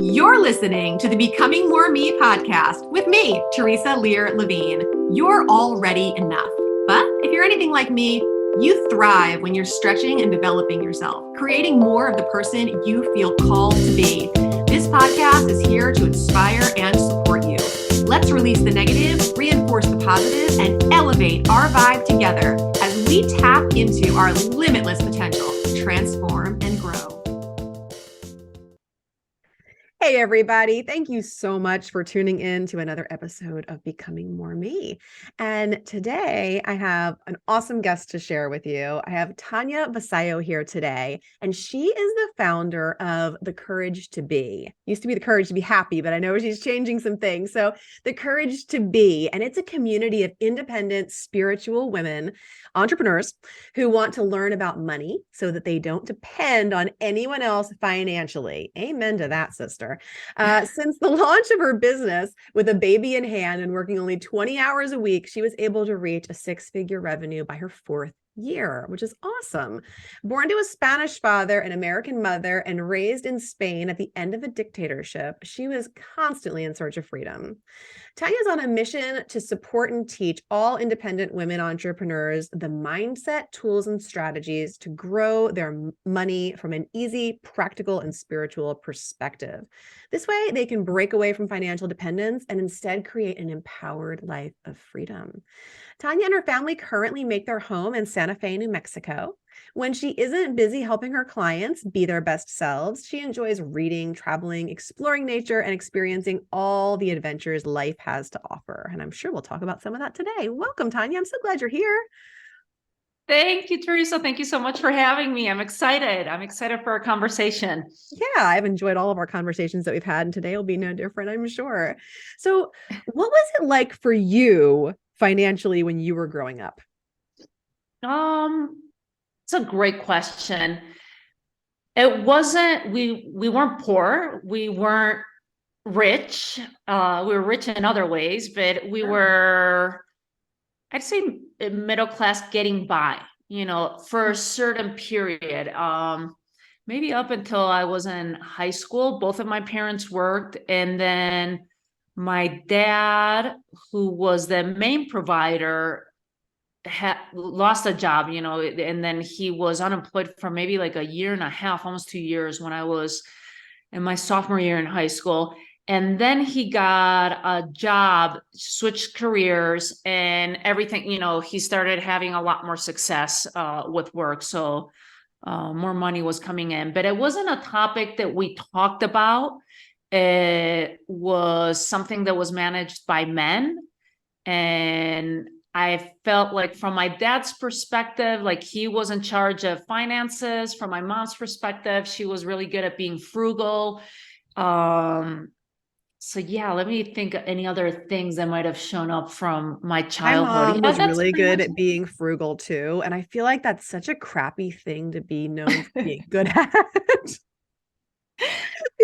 You're listening to the Becoming More Me podcast with me, Teresa Lear Levine. You're already enough. But if you're anything like me, you thrive when you're stretching and developing yourself, creating more of the person you feel called to be. This podcast is here to inspire and support you. Let's release the negative, reinforce the positive, and elevate our vibe together as we tap into our limitless potential to transform and grow. Hey, everybody. Thank you so much for tuning in to another episode of Becoming More Me. And today I have an awesome guest to share with you. I have Tania Vasallo here today, and she is the founder of The Courage to Be. Used to be The Courage to Be Happy, but I know she's changing some things. So The Courage to Be, and it's a community of independent spiritual women, entrepreneurs who want to learn about money so that they don't depend on anyone else financially. Amen to that, sister. Since the launch of her business with a baby in hand and working only 20 hours a week, she was able to reach a six-figure revenue by her fourth year, which is awesome. Born to a Spanish father, an American mother, and raised in Spain at the end of a dictatorship, she was constantly in search of freedom. Tania's on a mission to support and teach all independent women entrepreneurs the mindset, tools, and strategies to grow their money from an easy, practical, and spiritual perspective. This way, they can break away from financial dependence and instead create an empowered life of freedom. Tania and her family currently make their home in Santa Fe, New Mexico. When she isn't busy helping her clients be their best selves, she enjoys reading, traveling, exploring nature, and experiencing all the adventures life has to offer. And I'm sure we'll talk about some of that today. Welcome, Tania. I'm so glad you're here. Thank you, Teresa. Thank you so much for having me. I'm excited. For our conversation. Yeah, I've enjoyed all of our conversations that we've had, and today will be no different, I'm sure. So, what was it like for you financially when you were growing up? It's a great question. It wasn't, we weren't poor. We weren't rich. We were rich in other ways, but we were, I'd say, middle class, getting by, for a certain period. Maybe up until I was in high school, both of my parents worked. And then my dad, who was the main provider, lost a job, and then he was unemployed for maybe like a year and a half, almost 2 years, when I was in my sophomore year in high school. And then he got a job, switched careers and everything, he started having a lot more success with work. So more money was coming in, but it wasn't a topic that we talked about. It was something that was managed by men. And I felt like, from my dad's perspective, like he was in charge of finances. From my mom's perspective, she was really good at being frugal. So yeah, let me think of any other things that might have shown up from my childhood. My mom was really good at being frugal too, and I feel like that's such a crappy thing to be known for being good at.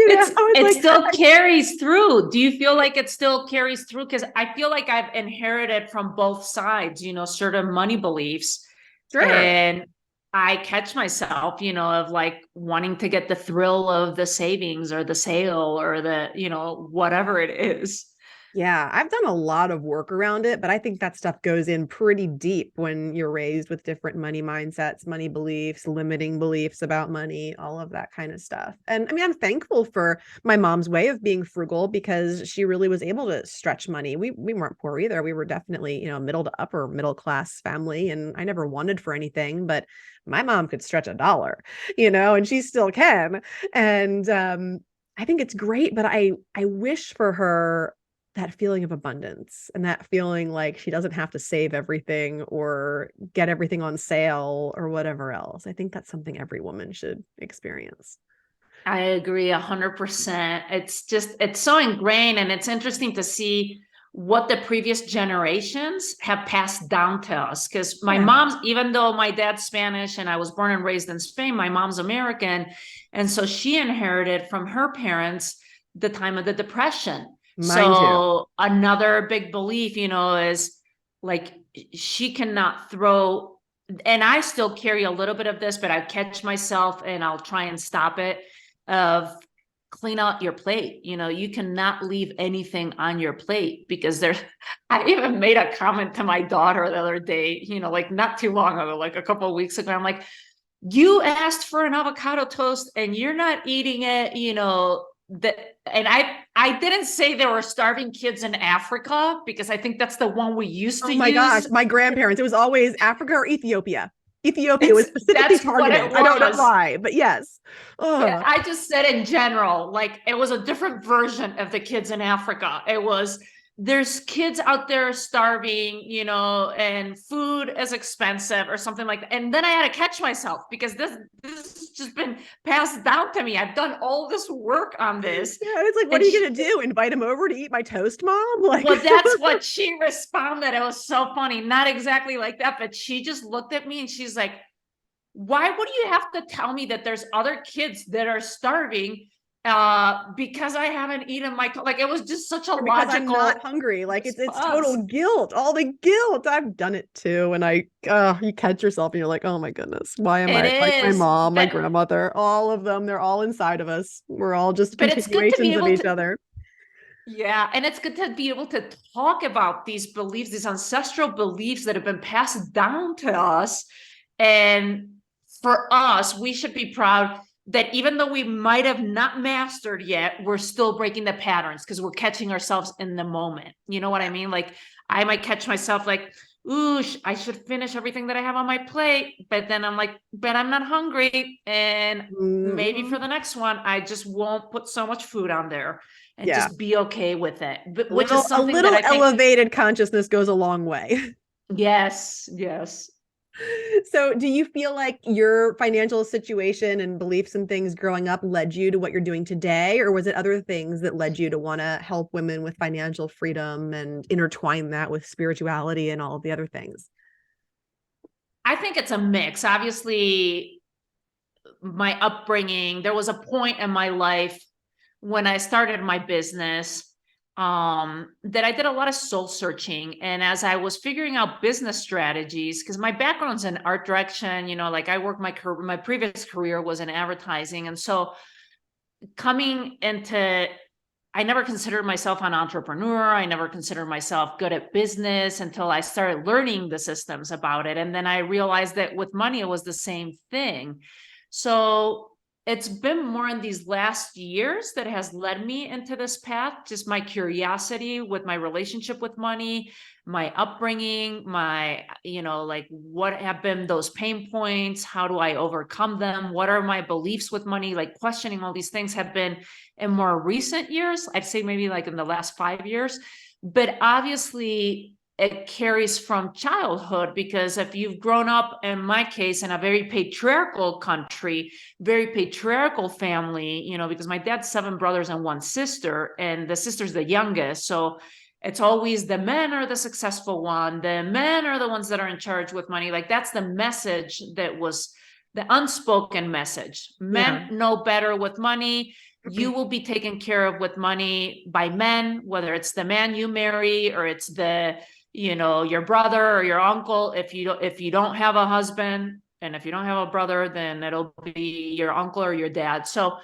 It still carries through. Do you feel like it still carries through? Because I feel like I've inherited from both sides, certain money beliefs. Sure. And I catch myself, of like wanting to get the thrill of the savings or the sale or the, whatever it is. Yeah, I've done a lot of work around it, but I think that stuff goes in pretty deep when you're raised with different money mindsets, money beliefs, limiting beliefs about money, all of that kind of stuff. And I mean, I'm thankful for my mom's way of being frugal because she really was able to stretch money. We weren't poor either. We were definitely, middle to upper middle class family, and I never wanted for anything, but my mom could stretch $1, and she still can. And I think it's great, but I wish for her that feeling of abundance and that feeling like she doesn't have to save everything or get everything on sale or whatever else. I think that's something every woman should experience. I agree 100%. It's so ingrained, and it's interesting to see what the previous generations have passed down to us. Because my mom's, even though my dad's Spanish and I was born and raised in Spain, my mom's American. And so she inherited from her parents the time of the Depression. Mine too. Another big belief, is like, she cannot throw, and I still carry a little bit of this, but I catch myself and I'll try and stop it, of clean out your plate. You cannot leave anything on your plate because I even made a comment to my daughter the other day, like not too long ago, like a couple of weeks ago. I'm like, you asked for an avocado toast and you're not eating it, and I didn't say there were starving kids in Africa, because I think that's the one we used to Oh my gosh, use. my grandparents, it was always Africa or Ethiopia. Ethiopia was specifically That's what targeted. it I don't know was. why, but yes. But Ugh. I just said in general, like it was a different version of the kids in Africa. It was, there's kids out there starving, and food is expensive or something like that. And then I had to catch myself because this has just been passed down to me. I've done all this work on this. Yeah, it's like, what And are you gonna do? Invite him over to eat my toast, mom? Like, well, that's what she responded. It was so funny. Not exactly like that, but she just looked at me and she's like, why would you have to tell me that there's other kids that are starving because I haven't eaten like it was just such a or because I'm not logical hungry. Like it's response. total guilt. All the guilt. I've done it too. And you catch yourself and you're like, oh my goodness, why am It I like my is, mom, my grandmother, all of them? They're all inside of us. We're all just but it's good to be continuations of able each to, other. yeah, and it's good to be able to talk about these beliefs, these ancestral beliefs that have been passed down to us. And for us, we should be proud that even though we might have not mastered yet, we're still breaking the patterns because we're catching ourselves in the moment. You know what I mean? Like I might catch myself like, ooh, I should finish everything that I have on my plate. But then I'm like, but I'm not hungry. And maybe Mm-hmm. for the next one, I just won't put so much food on there and Yeah. just be okay with it. But A which little is a something that little I think, elevated consciousness goes a long way. yes, yes. So, do you feel like your financial situation and beliefs and things growing up led you to what you're doing today, or was it other things that led you to want to help women with financial freedom and intertwine that with spirituality and all of the other things? I think it's a mix. Obviously, my upbringing, there was a point in my life when I started my business that I did a lot of soul searching. And as I was figuring out business strategies, because my background's in art direction, like I worked my previous career was in advertising. And so coming into, I never considered myself an entrepreneur. I never considered myself good at business until I started learning the systems about it. And then I realized that with money, it was the same thing. So it's been more in these last years that has led me into this path, just my curiosity with my relationship with money, my upbringing, my, like what have been those pain points? How do I overcome them? What are my beliefs with money? Like questioning all these things have been in more recent years. I'd say maybe like in the last 5 years. But obviously, it carries from childhood, because if you've grown up, in my case, in a very patriarchal country, very patriarchal family, because my dad's 7 brothers and 1 sister, and the sister's the youngest. So it's always the men are the successful one. The men are the ones that are in charge with money. Like that's the message that was the unspoken message. Yeah. Men know better with money. You will be taken care of with money by men, whether it's the man you marry or it's your brother or your uncle. If you don't have a husband, and if you don't have a brother, then it'll be your uncle or your dad. So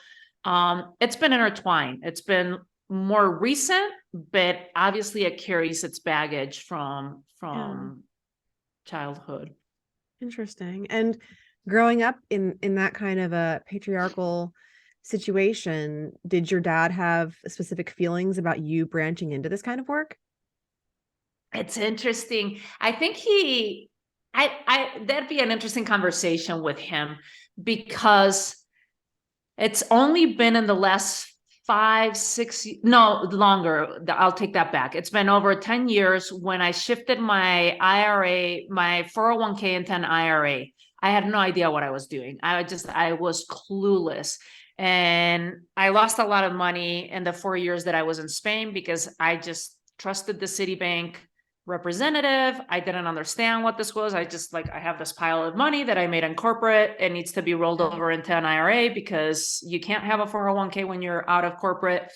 it's been intertwined. It's been more recent, but obviously it carries its baggage from Yeah. childhood. Interesting. And growing up in that kind of a patriarchal situation, did your dad have specific feelings about you branching into this kind of work? It's interesting. I think that'd be an interesting conversation with him, because it's only been in the last 5, 6, no, longer. I'll take that back. It's been over 10 years when I shifted my IRA, my 401k into an IRA. I had no idea what I was doing. I was clueless. And I lost a lot of money in the 4 years that I was in Spain because I just trusted the Citibank representative. I didn't understand what this was. I have this pile of money that I made in corporate. It needs to be rolled over into an IRA because you can't have a 401k when you're out of corporate.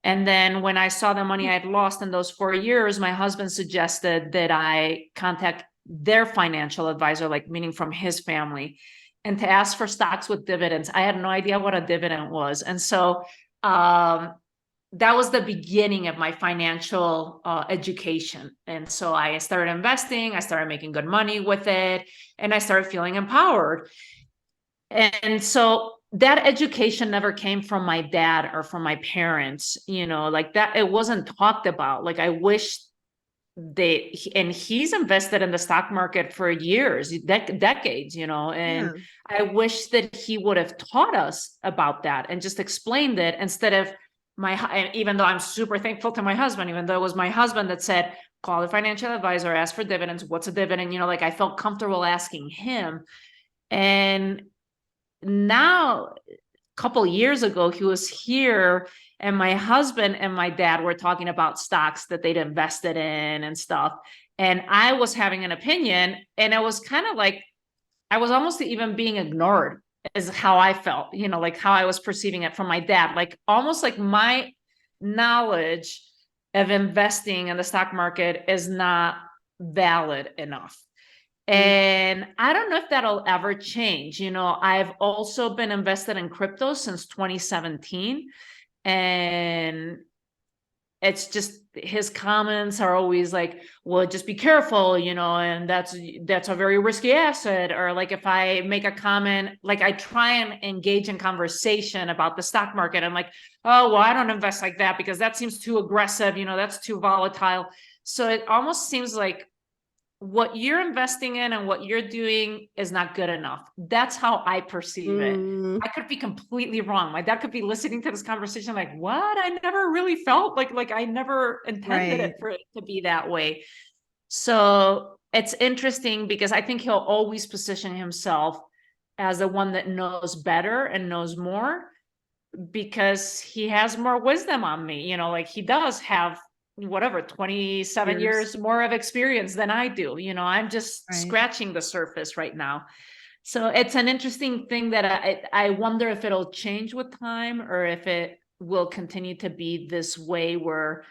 And then when I saw the money I'd lost in those 4 years, my husband suggested that I contact their financial advisor, like meaning from his family, and to ask for stocks with dividends. I had no idea what a dividend was. And so that was the beginning of my financial education. And so I started investing, I started making good money with it, and I started feeling empowered. And so that education never came from my dad or from my parents, like that. It wasn't talked about. Like I wish and he's invested in the stock market for years, decades, and Yeah. I wish that he would have taught us about that and just explained it instead of even though I'm super thankful to my husband, even though it was my husband that said, call the financial advisor, ask for dividends. What's a dividend? Like I felt comfortable asking him. And now, a couple years ago, he was here, and my husband and my dad were talking about stocks that they'd invested in and stuff. And I was having an opinion, and it was kind of like I was almost even being ignored, is how I felt, like how I was perceiving it from my dad, like almost like my knowledge of investing in the stock market is not valid enough. Mm. And I don't know if that'll ever change. I've also been invested in crypto since 2017. And it's just his comments are always like, well, just be careful, and that's a very risky asset. Or like if I make a comment, like I try and engage in conversation about the stock market. I'm like, oh, well, I don't invest like that because that seems too aggressive, that's too volatile. So it almost seems like what you're investing in and what you're doing is not good enough. That's how I perceive it. Mm. I could be completely wrong. My dad could be listening to this conversation like, what? I never really felt like I never intended it Right. for it to be that way. So it's interesting because I think he'll always position himself as the one that knows better and knows more because he has more wisdom on me, like he does have whatever 27 Years. years more of experience than I do. I'm just Right. scratching the surface right now. So it's an interesting thing that I wonder if it'll change with time or if it will continue to be this way where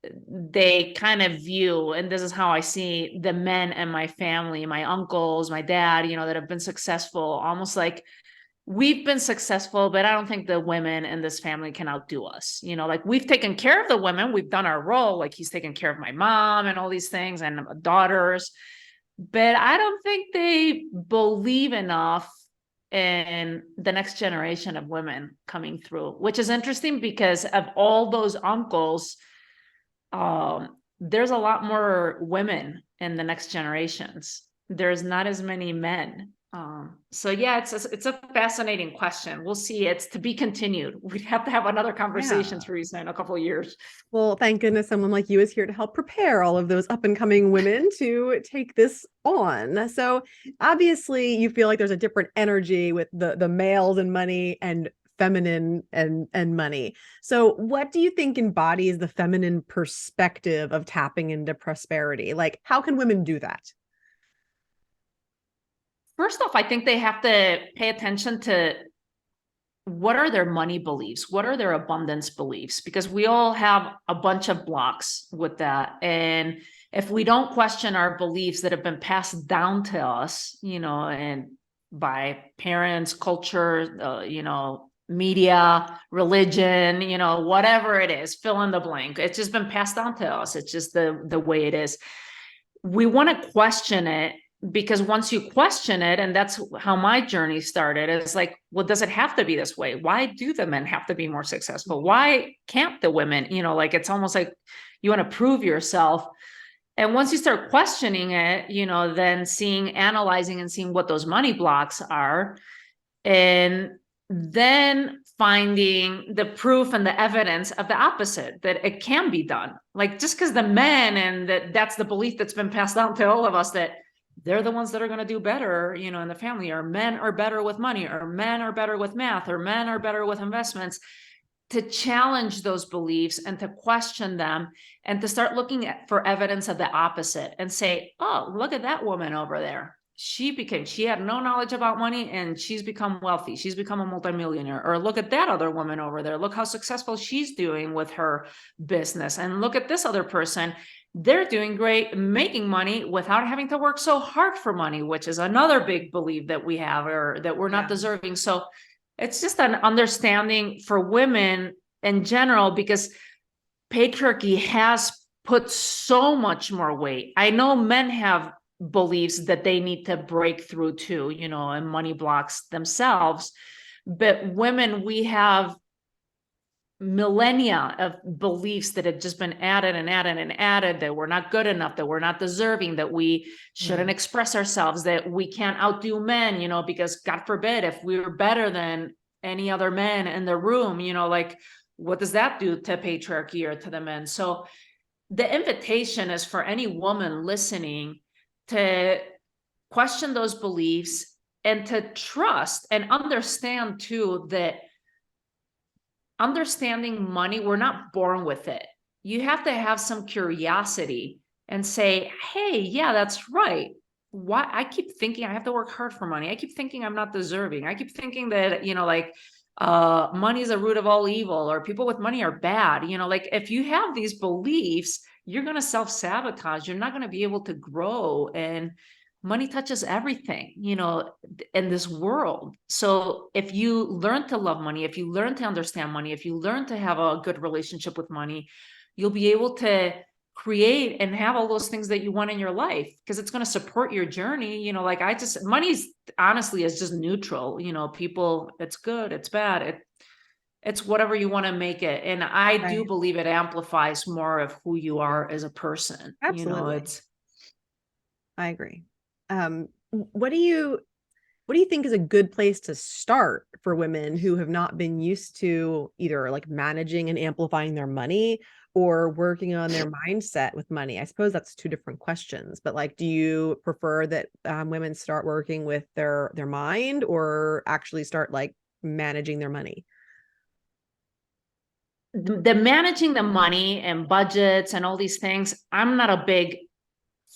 they kind of view, and this is how I see the men in my family, my uncles, my dad, that have been successful, almost like we've been successful, but I don't think the women in this family can outdo us. Like we've taken care of the women, we've done our role, like he's taken care of my mom and all these things and daughters, but I don't think they believe enough in the next generation of women coming through, which is interesting because of all those uncles, there's a lot more women in the next generations. There's not as many men. So yeah, it's a fascinating question. We'll see. It's to be continued. We'd have to have another conversation, Yeah. Teresa, in a couple of years. Well, thank goodness someone like you is here to help prepare all of those up and coming women to take this on. So obviously you feel like there's a different energy with the males and money and feminine and money. So what do you think embodies the feminine perspective of tapping into prosperity? Like how can women do that? First off, I think they have to pay attention to what are their money beliefs? What are their abundance beliefs? Because we all have a bunch of blocks with that. And if we don't question our beliefs that have been passed down to us, and by parents, culture, media, religion, whatever it is, fill in the blank. It's just been passed down to us. It's just the way it is. We want to question it because once you question it, and that's how my journey started, it's like, well, does it have to be this way? Why do the men have to be more successful? Why can't the women? Like it's almost like you want to prove yourself. And once you start questioning it, then analyzing and seeing what those money blocks are, and then finding the proof and the evidence of the opposite, that it can be done. Like just because the men, and that's the belief that's been passed down to all of us, that they're the ones that are going to do better, in the family, or men are better with money, or men are better with math, or men are better with investments. To challenge those beliefs and to question them and to start looking for evidence of the opposite and say, oh, look at that woman over there. She had no knowledge about money and she's become wealthy. She's become a multimillionaire. Or look at that other woman over there. Look how successful she's doing with her business. And look at this other person. They're doing great, making money without having to work so hard for money, which is another big belief that we have, or that we're not deserving. So it's just an understanding for women in general, because patriarchy has put so much more weight. I know men have beliefs that they need to break through too, and money blocks themselves. But women, we have millennia of beliefs that have just been added and added and added, that we're not good enough, that we're not deserving, that we shouldn't express ourselves, that we can't outdo men, because God forbid, if we were better than any other men in the room, like, what does that do to patriarchy or to the men? So the invitation is for any woman listening to question those beliefs and to trust and understand too that understanding money, we're not born with it. You have to have some curiosity and say, hey, yeah, that's right. Why I keep thinking I have to work hard for money. I keep thinking I'm not deserving. I keep thinking that, money is a root of all evil, or people with money are bad. Like, if you have these beliefs, you're going to self-sabotage. You're not going to be able to grow. And money touches everything, in this world. So if you learn to love money, if you learn to understand money, if you learn to have a good relationship with money, you'll be able to create and have all those things that you want in your life, because it's going to support your journey. Like, money's honestly is just neutral. People, it's good, it's bad, it's whatever you want to make it. And I do Right. believe it amplifies more of who you are as a person. Absolutely. It's I agree. What do you think is a good place to start for women who have not been used to either like managing and amplifying their money or working on their mindset with money? I suppose that's two different questions, but like, do you prefer that women start working with their mind or actually start like managing their money? the managing the money and budgets and all these things, I'm not a big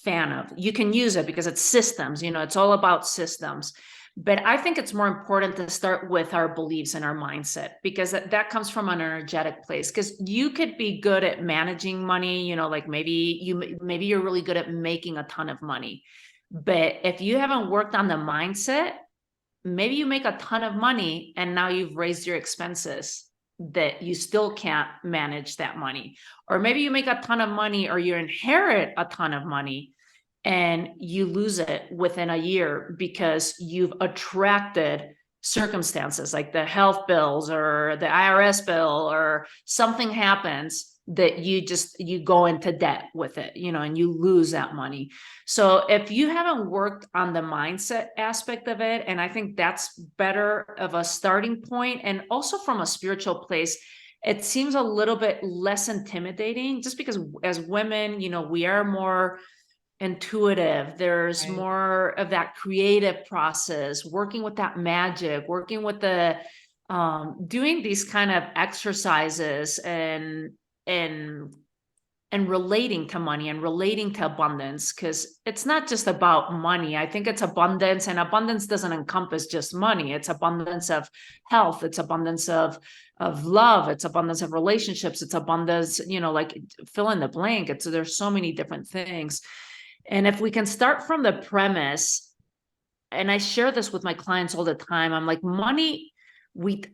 fan of. You can use it because it's systems, it's all about systems. But I think it's more important to start with our beliefs and our mindset, because that comes from an energetic place. Because you could be good at managing money, like maybe you're really good at making a ton of money. But if you haven't worked on the mindset, maybe you make a ton of money and now you've raised your expenses, that you still can't manage that money. Or maybe you make a ton of money, or you inherit a ton of money and you lose it within a year because you've attracted circumstances like the health bills or the IRS bill, or something happens that you go into debt with it, and you lose that money. So if you haven't worked on the mindset aspect of it, and I think that's better of a starting point, and also from a spiritual place, it seems a little bit less intimidating, just because as women, we are more intuitive. There's Right. more of that creative process, working with that magic, working with the doing these kind of exercises, and and relating to money and relating to abundance, because it's not just about money. I think it's abundance, and abundance doesn't encompass just money. It's abundance of health, it's abundance of love, it's abundance of relationships, it's abundance, like, fill in the blank. There's so many different things. And if we can start from the premise, and I share this with my clients all the time, I'm like, money,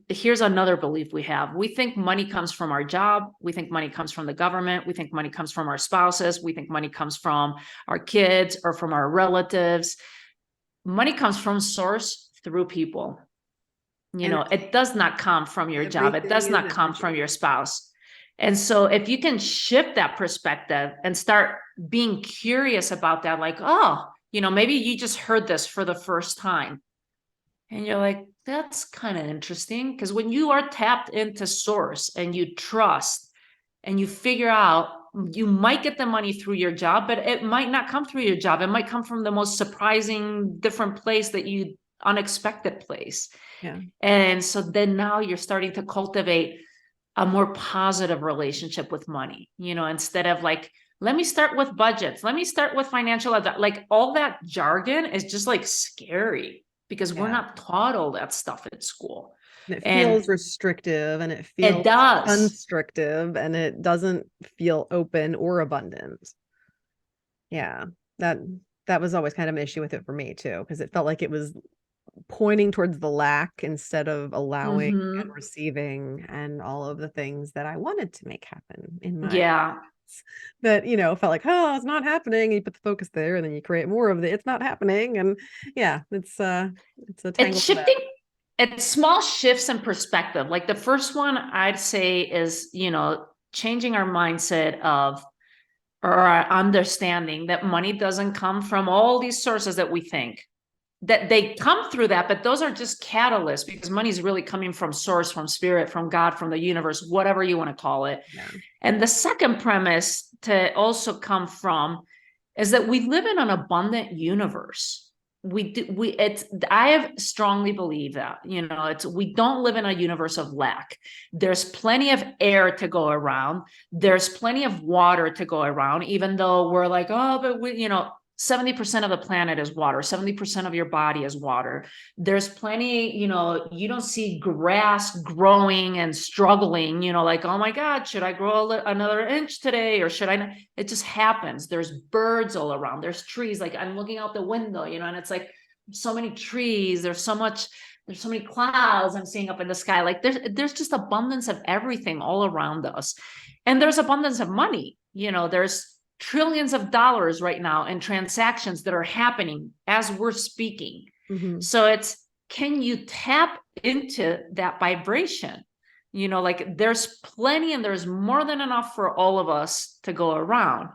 here's another belief we have. We think money comes from our job. We think money comes from the government. We think money comes from our spouses. We think money comes from our kids or from our relatives. Money comes from source through people. And it's It does not come from your job. It everything does is not come from energy. your spouse. And so if you can shift that perspective and start being curious about that, like, oh, maybe you just heard this for the first time. And you're like, that's kind of interesting. Because when you are tapped into source and you trust and you figure out, you might get the money through your job, but it might not come through your job. It might come from the most surprising, different place, that you unexpected place. Yeah. And so then now you're starting to cultivate a more positive relationship with money, instead of like, let me start with budgets, let me start with financial, like, all that jargon is just like scary, because we're Yeah. not taught all that stuff at school. And it And feels restrictive and it it feels does. constrictive and it doesn't feel open or abundant. Yeah. That that was always kind of an issue with it for me too, because it felt like it was pointing towards the lack instead of allowing and Hmm. receiving and all of the things that I wanted to make happen in my Yeah. that, felt like, oh, it's not happening. And you put the focus there and then you create more of the it's not happening. And yeah, it's a It's tangled web. shifting. It's small shifts in perspective. Like the first one I'd say is, changing our mindset of or our understanding that money doesn't come from all these sources that we think that they come through that, but those are just catalysts because money is really coming from source, from spirit, from God, from the universe, whatever you want to call it. Yeah. And the second premise to also come from is that we live in an abundant universe. I have strongly believe that, we don't live in a universe of lack. There's plenty of air to go around. There's plenty of water to go around, even though we're like, oh, but 70% of the planet is water, 70% of your body is water. There's plenty, you don't see grass growing and struggling, like, oh my God, should I grow another inch today or should I not? It just happens. There's birds all around. There's trees. Like I'm looking out the window, and it's like so many trees. There's so many clouds I'm seeing up in the sky. Like there's just abundance of everything all around us. And there's abundance of money. There's trillions of dollars right now in transactions that are happening as we're speaking. Mm-hmm. So can you tap into that vibration? Like there's plenty and there's more than enough for all of us to go around.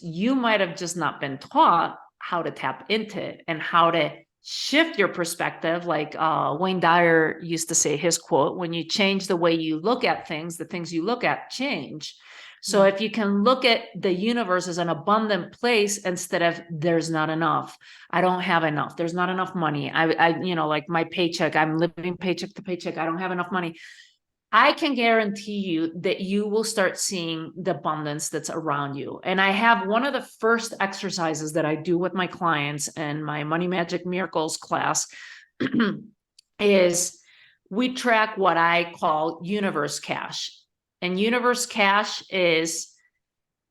You might have just not been taught how to tap into it and how to shift your perspective. Like Wayne Dyer used to say his quote, when you change the way you look at things, the things you look at change. So if you can look at the universe as an abundant place instead of there's not enough, I don't have enough, there's not enough money. Like my paycheck, I'm living paycheck to paycheck. I don't have enough money. I can guarantee you that you will start seeing the abundance that's around you. And I have one of the first exercises that I do with my clients in my Money Magic Miracles class is we track what I call universe cash. And universe cash is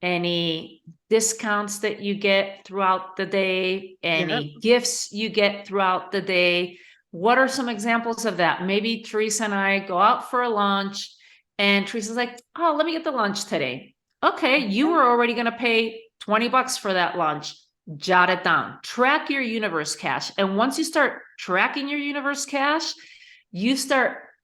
any discounts that you get throughout the day, any gifts you get throughout the day. What are some examples of that? Maybe Teresa and I go out for a lunch and Teresa's like, oh, let me get the lunch today. Okay, you were already going to pay $20 for that lunch. Jot it down. Track your universe cash. And once you start tracking your universe cash,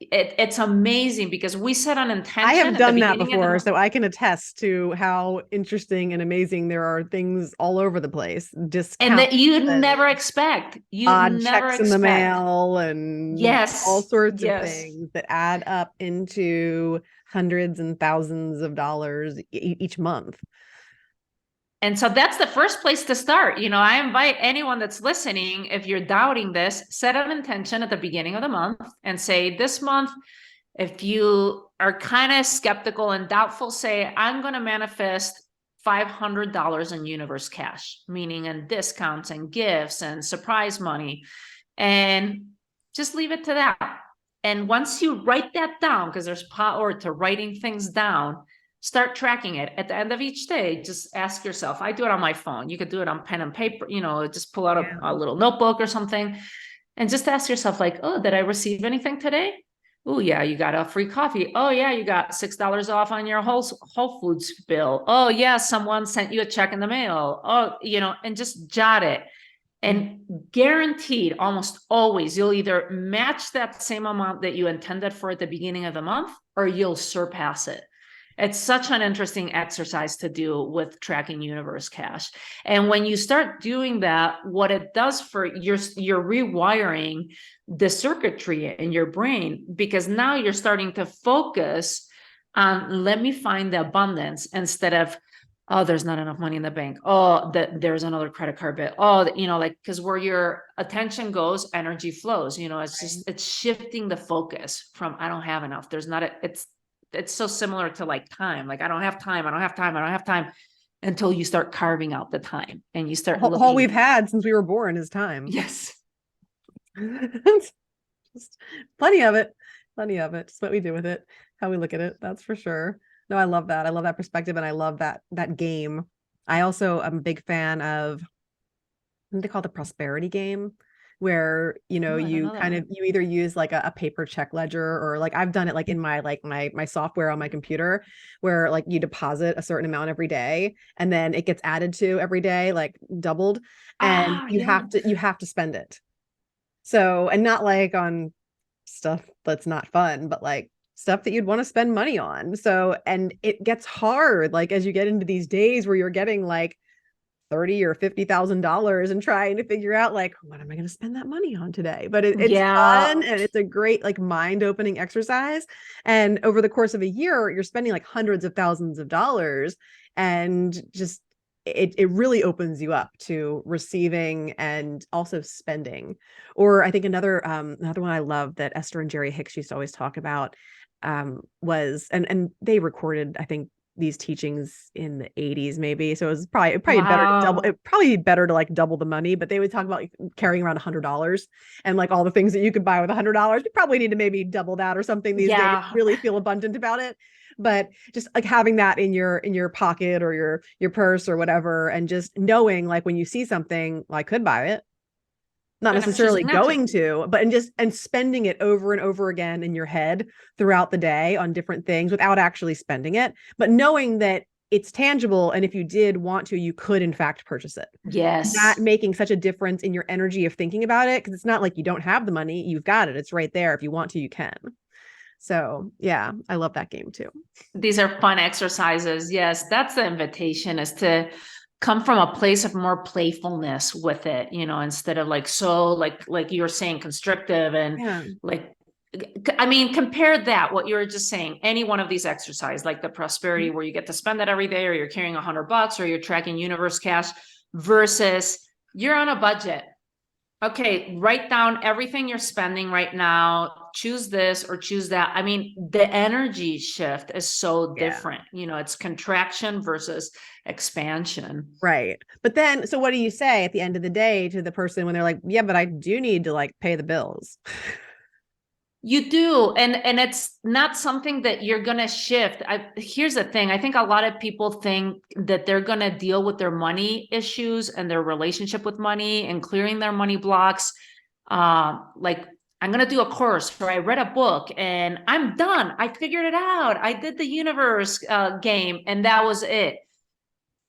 it's amazing because we set an intention. I have at the done that beginning of the before, month. so I can attest to how interesting and amazing there are things all over the place. Discounts And that you and never expect. You odd never checks in the expect. mail and all Yes. sorts of Yes. things that add up into hundreds and thousands of dollars each month. And so that's the first place to start. I invite anyone that's listening, if you're doubting this, set an intention at the beginning of the month and say, this month, if you are kind of skeptical and doubtful, say, I'm going to manifest $500 in universe cash, meaning in discounts and gifts and surprise money. And just leave it to that. And once you write that down, because there's power to writing things down, start tracking it. At the end of each day, just ask yourself, I do it on my phone. You could do it on pen and paper, just pull out a little notebook or something and just ask yourself like, oh, did I receive anything today? Oh yeah, you got a free coffee. Oh yeah, you got $6 off on your Whole Foods bill. Oh yeah, someone sent you a check in the mail. Oh, and just jot it. And guaranteed, almost always, you'll either match that same amount that you intended for at the beginning of the month, or you'll surpass it. It's such an interesting exercise to do with tracking universe cash. And when you start doing that, what it does for you're rewiring the circuitry in your brain, because now you're starting to focus on, let me find the abundance instead of, oh, there's not enough money in the bank. Oh, there's another credit card bill. Oh, because where your attention goes, energy flows. It's shifting the focus from, I don't have enough. It's so similar to like time. Like, I don't have time. I don't have time. I don't have time, until you start carving out the time and you start looking. All we've had since we were born is time. Yes. Just plenty of it. Just what we do with it, how we look at it. That's for sure. No, I love that. I love that perspective, and I love that game. I also am a big fan of what they call the prosperity game, where, Oh, I don't you know that kind of one. you either use like a paper check ledger, or like I've done it like in my software on my computer, where like you deposit a certain amount every day and then it gets added to every day, like doubled, and Ah, you yeah. have to spend it. So, and not like on stuff that's not fun, but like stuff that you'd want to spend money on. So, and it gets hard like as you get into these days where you're getting like 30 or $50,000 and trying to figure out like what am I going to spend that money on today. But it's Yeah. fun and it's a great like mind opening exercise. And over the course of a year you're spending like hundreds of thousands of dollars, and just it really opens you up to receiving and also spending. Or I think another one I love that Esther and Jerry Hicks used to always talk about, was, and they recorded, I think, these teachings in the 80s maybe, so it was probably better to double, Wow. it probably better to like double the money, but they would talk about like carrying around $100 and like all the things that you could buy with $100. You probably need to maybe double that or something these days, Yeah. really feel abundant about it. But just like having that in your pocket or your purse or whatever, and just knowing like when you see something, well, I could buy it, not But I'm necessarily choosing not to. going to, but and spending it over and over again in your head throughout the day on different things without actually spending it, but knowing that it's tangible, and if you did want to, you could in fact purchase it. That Yes. making such a difference in your energy of thinking about it, because it's not like you don't have the money, you've got it, it's right there. If you want to, you can. So yeah, I love that game too. These are fun exercises. Yes, that's the invitation, is to come from a place of more playfulness with it, instead of like, so like you were saying, constrictive and Yeah. like, I mean, compare that, what you were just saying, any one of these exercises, like the prosperity where you get to spend that every day, or you're carrying $100, or you're tracking universe cash, versus you're on a budget. Okay, write down everything you're spending right now, choose this or choose that. I mean, the energy shift is so Yeah. different. It's contraction versus expansion. Right. But then, so what do you say at the end of the day to the person when they're like, yeah, but I do need to like pay the bills? You do, and it's not something that you're gonna shift. Here's the thing. I think a lot of people think that they're gonna deal with their money issues and their relationship with money and clearing their money blocks. Like, I'm gonna do a course, or I read a book and I'm done. I figured it out. I did the universe game, and that was it.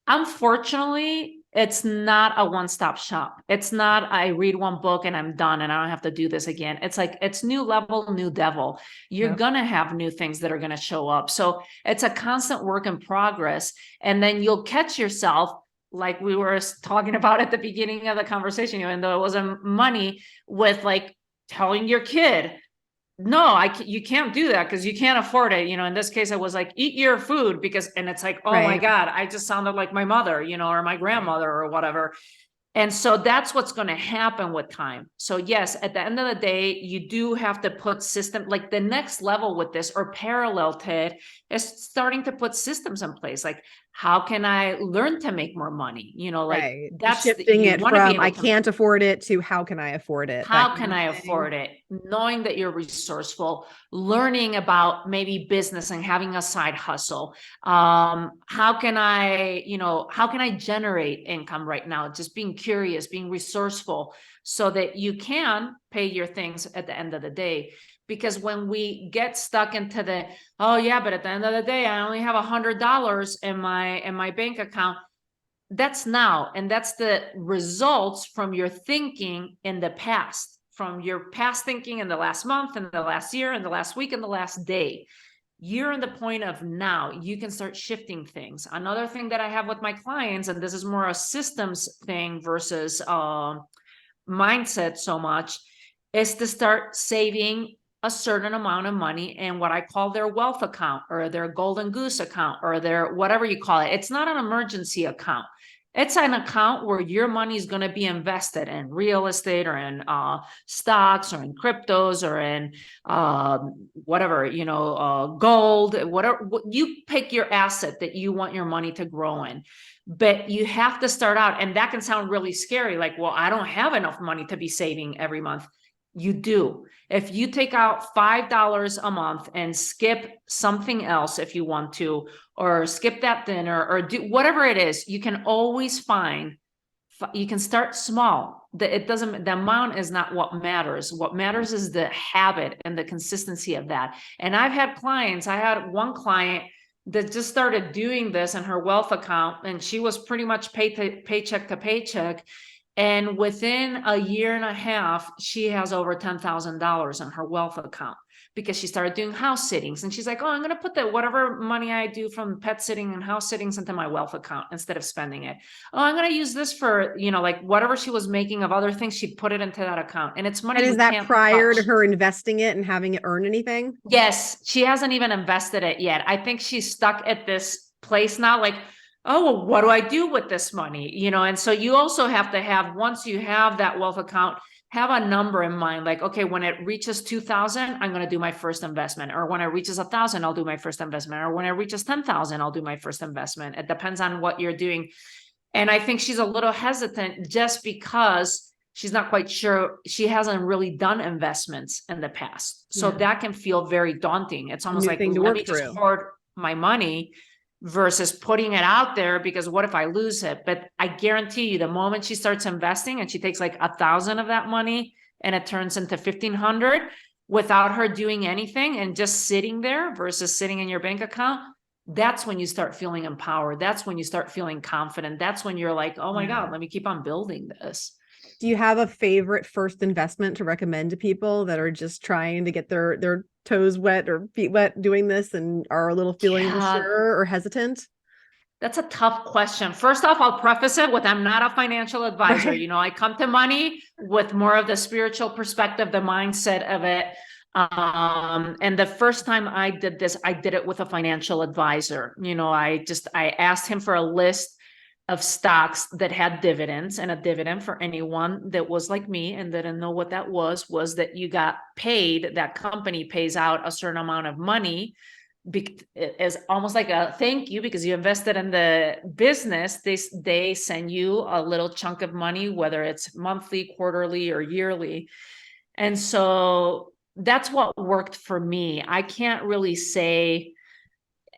Unfortunately, it's not a one-stop shop. It's not, I read one book and I'm done and I don't have to do this again. It's like, it's new level, new devil. You're Yep. gonna have new things that are gonna show up. So it's a constant work in progress. And then you'll catch yourself, like we were talking about at the beginning of the conversation, even though it wasn't money, with like telling your kid, no, you can't do that because you can't afford it. In this case, I was like, eat your food, because, and it's like, oh my Right. God, I just sounded like my mother, or my Right. grandmother or whatever. And so that's what's going to happen with time. So yes, at the end of the day, you do have to put system, like the next level with this, or parallel to it, is starting to put systems in place. Like, how can I learn to make more money? Like, Right. Shifting you it want to be from I able to, can't afford it to how can I afford it? That how kind can of I thing. afford it? Knowing that you're resourceful, learning about maybe business and having a side hustle. How can I generate income right now? Just being curious, being resourceful, so that you can pay your things at the end of the day. Because when we get stuck into the, oh yeah, but at the end of the day, I only have $100 in my bank account. That's now, and that's the results from your thinking in the past, from your past thinking in the last month and the last year and the last week and the last day. You're in the point of now you can start shifting things. Another thing that I have with my clients, and this is more a systems thing versus mindset so much, is to start saving a certain amount of money in what I call their wealth account, or their golden goose account, or their whatever you call it. It's not an emergency account. It's an account where your money is going to be invested in real estate, or in stocks, or in cryptos, or in whatever, gold, whatever. You pick your asset that you want your money to grow in. But you have to start out, and that can sound really scary. Like, well, I don't have enough money to be saving every month. You do. If you take out $5 a month and skip something else if you want to, or skip that dinner, or do whatever it is, you can always find You can start small. The amount is not what matters. What matters is the habit and the consistency of that. And I had one client that just started doing this in her wealth account, and she was pretty much paycheck to paycheck. And within a year and a half, she has over $10,000 in her wealth account because she started doing house sittings. And she's like, oh, I'm going to put whatever money I do from pet sitting and house sittings into my wealth account instead of spending it. Oh, I'm going to use this for, like whatever she was making of other things, she'd put it into that account. And it's money And is you that can't prior to touch. her investing it and having it earn anything? Yes, she hasn't even invested it yet. I think she's stuck at this place now, like, oh, well, what do I do with this money? And so you also have to have, once you have that wealth account, have a number in mind. Like, okay, when it reaches 2,000, I'm going to do my first investment. Or when it reaches 1,000, I'll do my first investment. Or when it reaches 10,000, I'll do my first investment. It depends on what you're doing. And I think she's a little hesitant just because she's not quite sure. She hasn't really done investments in the past. So that can feel very daunting. It's almost like, let me just hoard my money versus putting it out there, because what if I lose it? But I guarantee you, the moment she starts investing and she takes like 1,000 of that money and it turns into 1,500 without her doing anything and just sitting there versus sitting in your bank account, that's when you start feeling empowered. That's when you start feeling confident. That's when you're like, oh my God, let me keep on building this. Do you have a favorite first investment to recommend to people that are just trying to get their toes wet or feet wet doing this and are a little feeling unsure or hesitant? That's a tough question. First off, I'll preface it with, I'm not a financial advisor. I come to money with more of the spiritual perspective, the mindset of it. And the first time I did this, I did it with a financial advisor. I asked him for a list of stocks that had dividends, and a dividend, for anyone that was like me and didn't know what that was that you got paid, that company pays out a certain amount of money as almost like a thank you because you invested in the business. They send you a little chunk of money, whether it's monthly, quarterly, or yearly. And so that's what worked for me. I can't really say.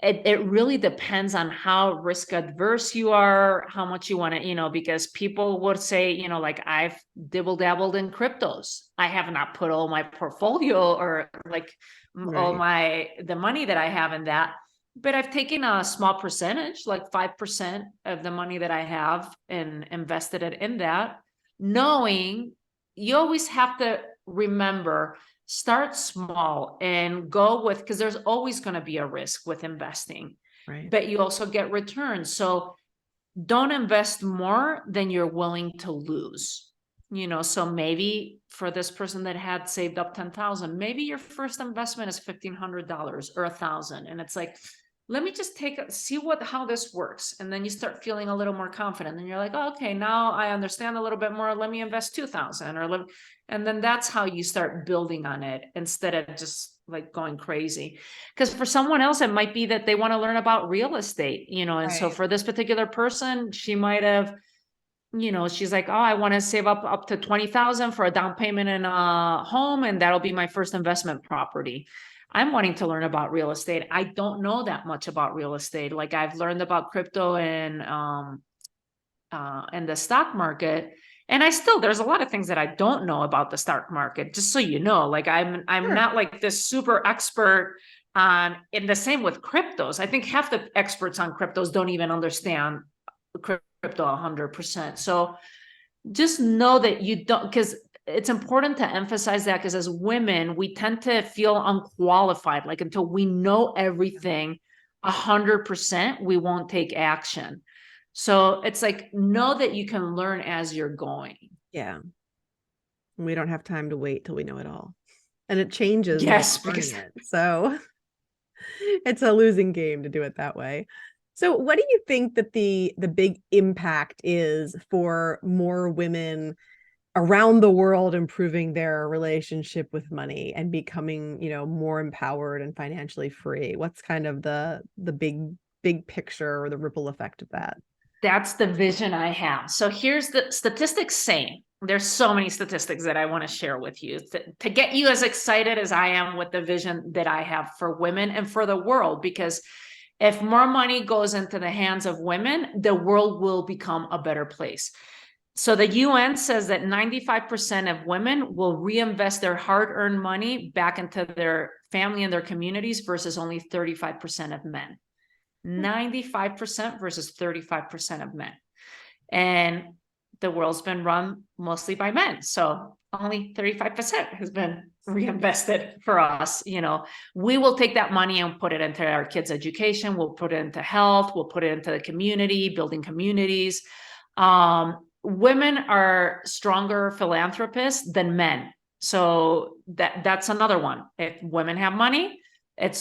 It really depends on how risk adverse you are, how much you want to, because people would say, like, I've dibble dabbled in cryptos. I have not put all my portfolio or like all the money that I have in that, but I've taken a small percentage, like 5% of the money that I have, and invested it in that, knowing you always have to remember, start small and go with, because there's always going to be a risk with investing, but you also get returns. So don't invest more than you're willing to lose. So maybe for this person that had saved up 10,000, maybe your first investment is $1,500 or 1,000. And it's like, let me just see how this works. And then you start feeling a little more confident. And you're like, oh, okay, now I understand a little bit more. Let me invest 2,000 and then that's how you start building on it instead of just like going crazy. Because for someone else, it might be that they want to learn about real estate, and so for this particular person, she might have, she's like, oh, I want to save up to 20,000 for a down payment in a home, and that'll be my first investment property. I'm wanting to learn about real estate. I don't know that much about real estate. Like, I've learned about crypto and the stock market. And there's a lot of things that I don't know about the stock market, just so you know. Like, I'm not like this super expert on, and the same with cryptos. I think half the experts on cryptos don't even understand crypto 100%. So just know that you don't, because it's important to emphasize that, because as women, we tend to feel unqualified. Like, until we know everything 100%, we won't take action. So it's like, know that you can learn as you're going. Yeah. We don't have time to wait till we know it all. And it changes. Yes, because so it's a losing game to do it that way. So what do you think that the big impact is for more women around the world improving their relationship with money and becoming, more empowered and financially free? What's kind of the big picture or the ripple effect of that? That's the vision I have. So here's the statistics saying, there's so many statistics that I want to share with you to get you as excited as I am with the vision that I have for women and for the world. Because if more money goes into the hands of women, the world will become a better place. So the UN says that 95% of women will reinvest their hard-earned money back into their family and their communities versus only 35% of men. 95% versus 35% of men. And the world's been run mostly by men. So only 35% has been reinvested for us. We will take that money and put it into our kids' education. We'll put it into health. We'll put it into the community, building communities. Women are stronger philanthropists than men. So that's another one. If women have money,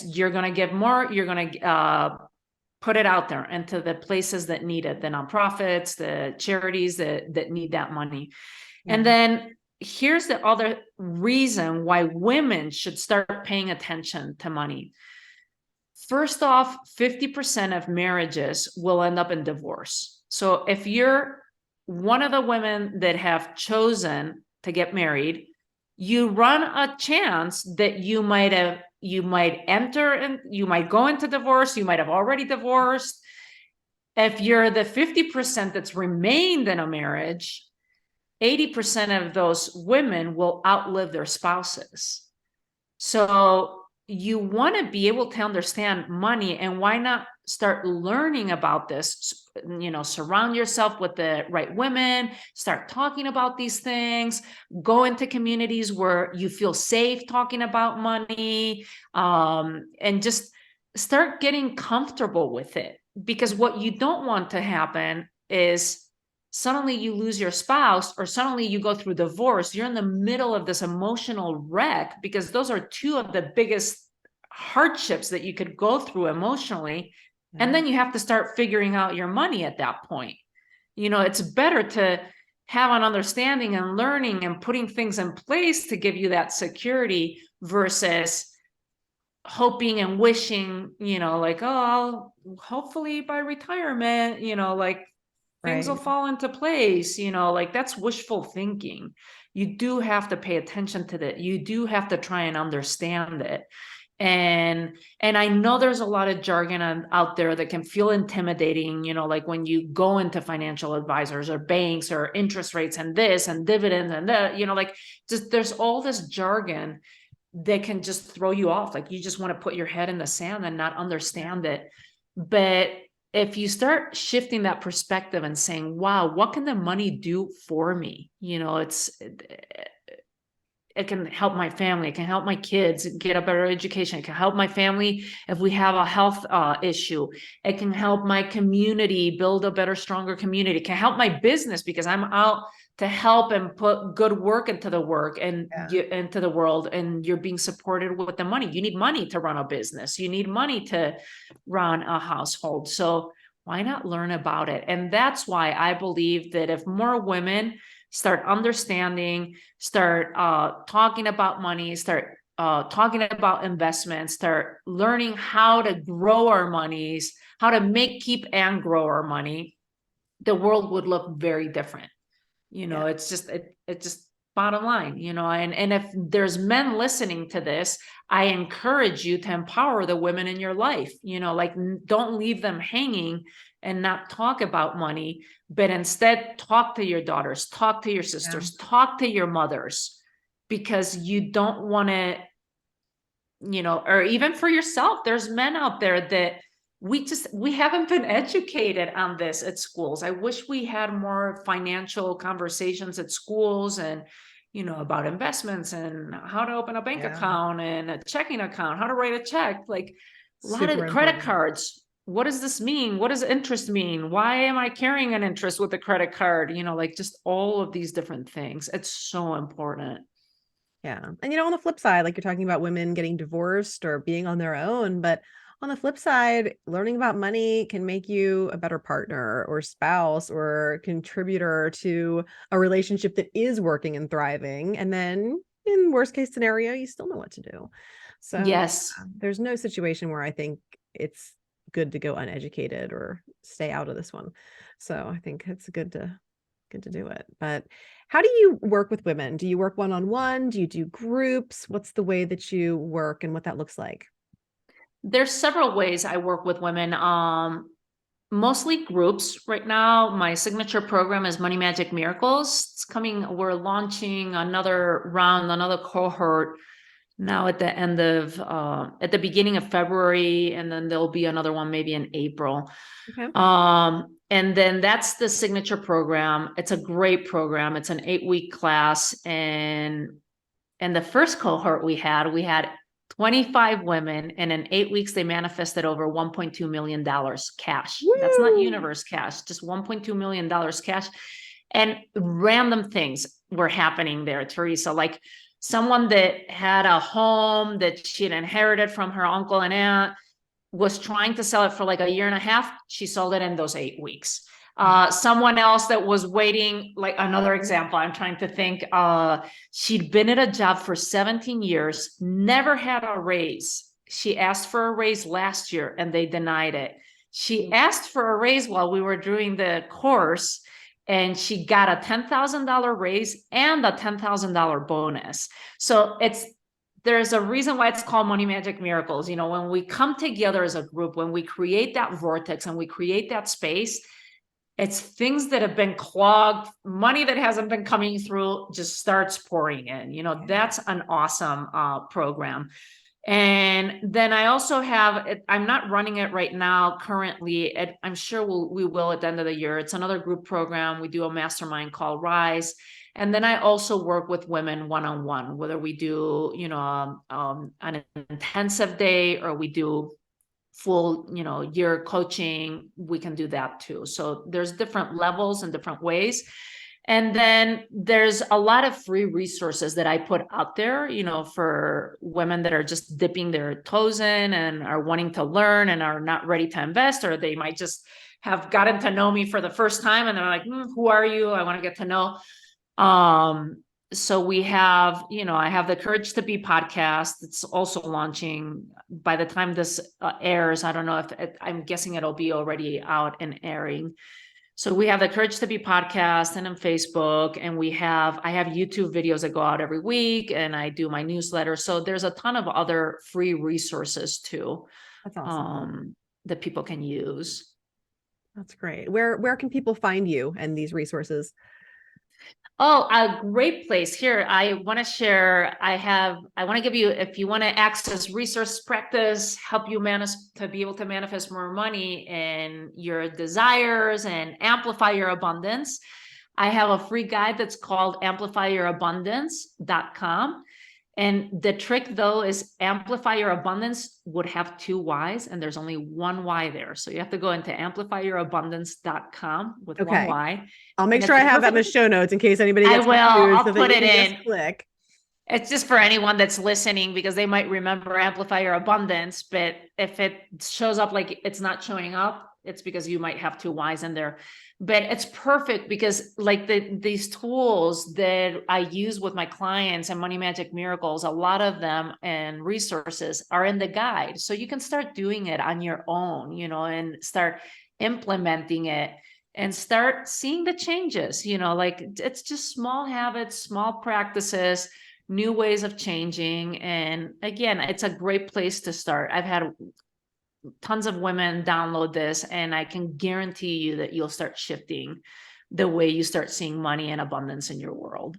you're going to give more. You're going to put it out there into the places that need it, the nonprofits, the charities that need that money. Yeah. And then here's the other reason why women should start paying attention to money. First off, 50% of marriages will end up in divorce. So if you're one of the women that have chosen to get married, you run a chance that you might enter and you might go into divorce. You might have already divorced. If you're the 50% that's remained in a marriage, 80% of those women will outlive their spouses. So you want to be able to understand money, and why not start learning about this? Surround yourself with the right women, start talking about these things, go into communities where you feel safe talking about money, and just start getting comfortable with it. Because what you don't want to happen is suddenly you lose your spouse, or suddenly you go through divorce. You're in the middle of this emotional wreck, because those are two of the biggest hardships that you could go through emotionally. Yeah. And then you have to start figuring out your money at that point. It's better to have an understanding and learning and putting things in place to give you that security versus hoping and wishing, I'll hopefully by retirement, things will fall into place, that's wishful thinking. You do have to pay attention to that. You do have to try and understand it. And I know there's a lot of jargon out there that can feel intimidating, when you go into financial advisors or banks or interest rates and this and dividends and that, just there's all this jargon that can just throw you off. You just want to put your head in the sand and not understand it. But if you start shifting that perspective and saying, wow, what can the money do for me? It can help my family. It can help my kids get a better education. It can help my family if we have a health issue. It can help my community build a better, stronger community. It can help my business because I'm out to help and put good work into the work and into the world. And you're being supported with the money. You need money to run a business. You need money to run a household. So why not learn about it? And that's why I believe that if more women start understanding, start talking about money, start talking about investments, start learning how to grow our monies, how to make, keep, and grow our money, the world would look very different. It's just bottom line, and if there's men listening to this, I encourage you to empower the women in your life, don't leave them hanging and not talk about money, but instead talk to your daughters, talk to your sisters, talk to your mothers, because you don't want to, or even for yourself, there's men out there that we haven't been educated on this at schools. I wish we had more financial conversations at schools and, about investments and how to open a bank account and a checking account, how to write a check, a lot of credit cards. What does this mean? What does interest mean? Why am I carrying an interest with a credit card? Just all of these different things. It's so important. Yeah. And, on the flip side, you're talking about women getting divorced or being on their own, but on the flip side, learning about money can make you a better partner or spouse or contributor to a relationship that is working and thriving. And then in worst case scenario, you still know what to do. So yes, there's no situation where I think it's good to go uneducated or stay out of this one. So I think it's good to do it. But how do you work with women? Do you work one-on-one? Do you do groups? What's the way that you work and what that looks like? There's several ways I work with women. Mostly groups right now. My signature program is Money Magic Miracles. It's coming. We're launching another round, another cohort now at the beginning of February, and then there'll be another one maybe in April. Okay. And then that's the signature program. It's a great program. It's an 8-week class, and the first cohort we had 25 women, and in 8 weeks they manifested over $1.2 million cash. Woo! That's not universe cash, just $1.2 million cash. And random things were happening there, Teresa, like someone that had a home that she had inherited from her uncle and aunt was trying to sell it for like a year and a half. She sold it in those 8 weeks. Someone else that was waiting, like another example, I'm trying to think, she'd been at a job for 17 years, never had a raise. She asked for a raise last year and they denied it. She asked for a raise while we were doing the course, and she got a $10,000 raise and a $10,000 bonus. So there's a reason why it's called Money Magic Miracles. You know, when we come together as a group, when we create that vortex and we create that space, it's things that have been clogged, money that hasn't been coming through just starts pouring in. You know, that's an awesome program. And then I also have, I'm not running it right now currently. I'm sure we will at the end of the year. It's another group program. We do a mastermind called Rise. And then I also work with women one-on-one, whether we do, you know, an intensive day or we do full, you know, year coaching, we can do that too. So there's different levels and different ways. And then there's a lot of free resources that I put out there, you know, for women that are just dipping their toes in and are wanting to learn and are not ready to invest, or they might just have gotten to know me for the first time and they're like, who are you? I want to get to know. So we have, you know, I have the Courage to Be podcast. It's also launching by the time this airs. I don't know if I'm guessing it'll be already out and airing. So we have the Courage to Be podcast and on Facebook, and I have YouTube videos that go out every week, and I do my newsletter. So there's a ton of other free resources too. That's awesome. That people can use. That's great. Where can people find you and these resources? Oh, a great place here. I want to share, I want to give you, if you want to access resource practice, help you to be able to manifest more money and your desires and amplify your abundance. I have a free guide that's called amplifyyourabundance.com. And the trick though is Amplify Your Abundance would have 2 Y's and there's only 1 Y there. So you have to go into amplifyyourabundance.com with 1 Y. I'll make sure I have that in the show notes in case anybody gets confused. I'll put it in. Click. It's just for anyone that's listening because they might remember Amplify Your Abundance, but if it shows up like it's not showing up, it's because you might have 2 Y's in there. But it's perfect because like these tools that I use with my clients and Money Magic Miracles, a lot of them and resources are in the guide. So you can start doing it on your own, you know, and start implementing it and start seeing the changes, you know, like it's just small habits, small practices, new ways of changing. And again, it's a great place to start. I've had tons of women download this, and I can guarantee you that you'll start shifting the way you start seeing money and abundance in your world.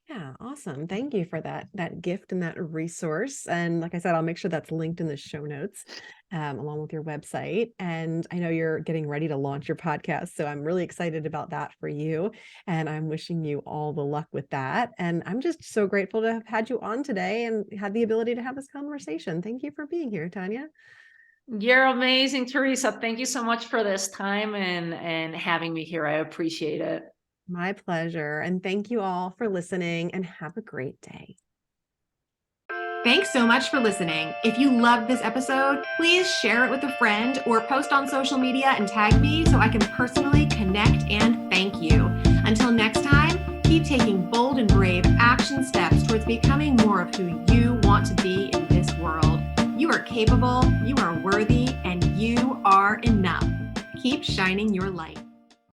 Yeah, awesome. Thank you for that gift and that resource. And like I said, I'll make sure that's linked in the show notes, along with your website. And I know you're getting ready to launch your podcast, so I'm really excited about that for you. And I'm wishing you all the luck with that. And I'm just so grateful to have had you on today and had the ability to have this conversation. Thank you for being here, Tania. You're amazing, Teresa. Thank you so much for this time and having me here. I appreciate it. My pleasure. And thank you all for listening, and have a great day. Thanks so much for listening. If you loved this episode, please share it with a friend or post on social media and tag me so I can personally connect and thank you. Until next time, keep taking bold and brave action steps towards becoming more of who you want to be in this world. You are capable, you are worthy, and you are enough. Keep shining your light.